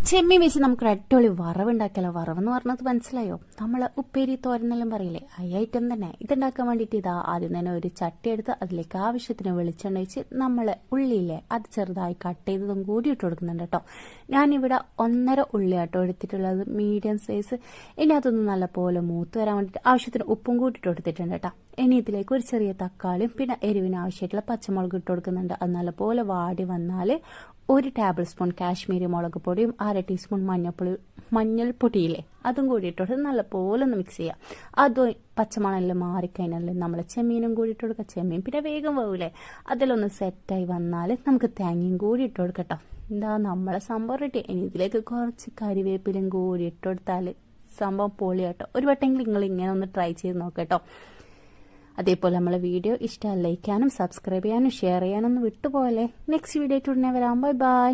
ചെമ്മീൻ വെച്ച് നമുക്ക് അടിപൊളി വറവുണ്ടാക്കിയാലോ. വറവെന്ന് പറഞ്ഞത് മനസ്സിലായോ? നമ്മൾ ഉപ്പേരി തോരനെല്ലാം പറയില്ലേ, ആ ഐറ്റം തന്നെ. ഇതുണ്ടാക്കാൻ വേണ്ടിയിട്ട് ഇതാ ആദ്യം തന്നെ ഒരു ചട്ടി എടുത്ത് അതിലേക്ക് ആവശ്യത്തിന് വെളിച്ചെണ്ണ ഒഴിച്ച് നമ്മൾ ഉള്ളിയില്ലേ അത് ചെറുതായി കട്ട് ചെയ്തതും കൂടി ഇട്ട് കൊടുക്കുന്നുണ്ട് കേട്ടോ. ഞാനിവിടെ 1.5 ഉള്ളിയാട്ടോ എടുത്തിട്ടുള്ളത്, മീഡിയം സൈസ്. ഇനി അതൊന്ന് നല്ലപോലെ മൂത്ത് വരാൻ വേണ്ടിയിട്ട് ആവശ്യത്തിന് ഉപ്പും കൂടി ഇട്ട് കൊടുത്തിട്ടുണ്ട് കേട്ടോ. ഇനി ഇതിലേക്ക് ഒരു ചെറിയ തക്കാളിയും പിന്നെ എരിവിന് ആവശ്യമായിട്ടുള്ള പച്ചമുളക് ഇട്ട് കൊടുക്കുന്നുണ്ട്. അത് നല്ലപോലെ വാടി വന്നാൽ 1 ടേബിൾ സ്പൂൺ കാശ്മീരി മുളക് പൊടിയും 1/2 ടീസ്പൂൺ മഞ്ഞൾപ്പൊടിയില്ലേ അതും കൂടി ഇട്ടോട്ട് നല്ലപോലെ ഒന്ന് മിക്സ് ചെയ്യാം. അതും പച്ചമണെല്ലാം മാറിക്കഴിഞ്ഞാൽ നമ്മൾ ചെമ്മീനും കൂടി ഇട്ട് കൊടുക്കുക. ചെമ്മീൻ പിന്നെ വേഗം വേവൂലേ, അതിലൊന്ന് സെറ്റായി വന്നാൽ നമുക്ക് തേങ്ങയും കൂടി ഇട്ട് കൊടുക്കട്ടോ. എന്താ നമ്മളെ സംഭവം റെഡി. ഇനി ഇതിലേക്ക് കുറച്ച് കരിവേപ്പിലും കൂടി ഇട്ട് കൊടുത്താൽ സംഭവം പൊളിയാട്ടോ. ഒരു വട്ടെങ്കിലും നിങ്ങൾ ഇങ്ങനെ ഒന്ന് ട്രൈ ചെയ്ത് നോക്കട്ടോ. അതേപോലെ നമ്മളെ വീഡിയോ ഇഷ്ടമായി ലൈക്ക് ചെയ്യാനും സബ്സ്ക്രൈബ് ചെയ്യാനും ഷെയർ ചെയ്യാനൊന്നും വിട്ടുപോകല്ലേ. നെക്സ്റ്റ് വീഡിയോ ഉടനെ വരാം. Bye bye.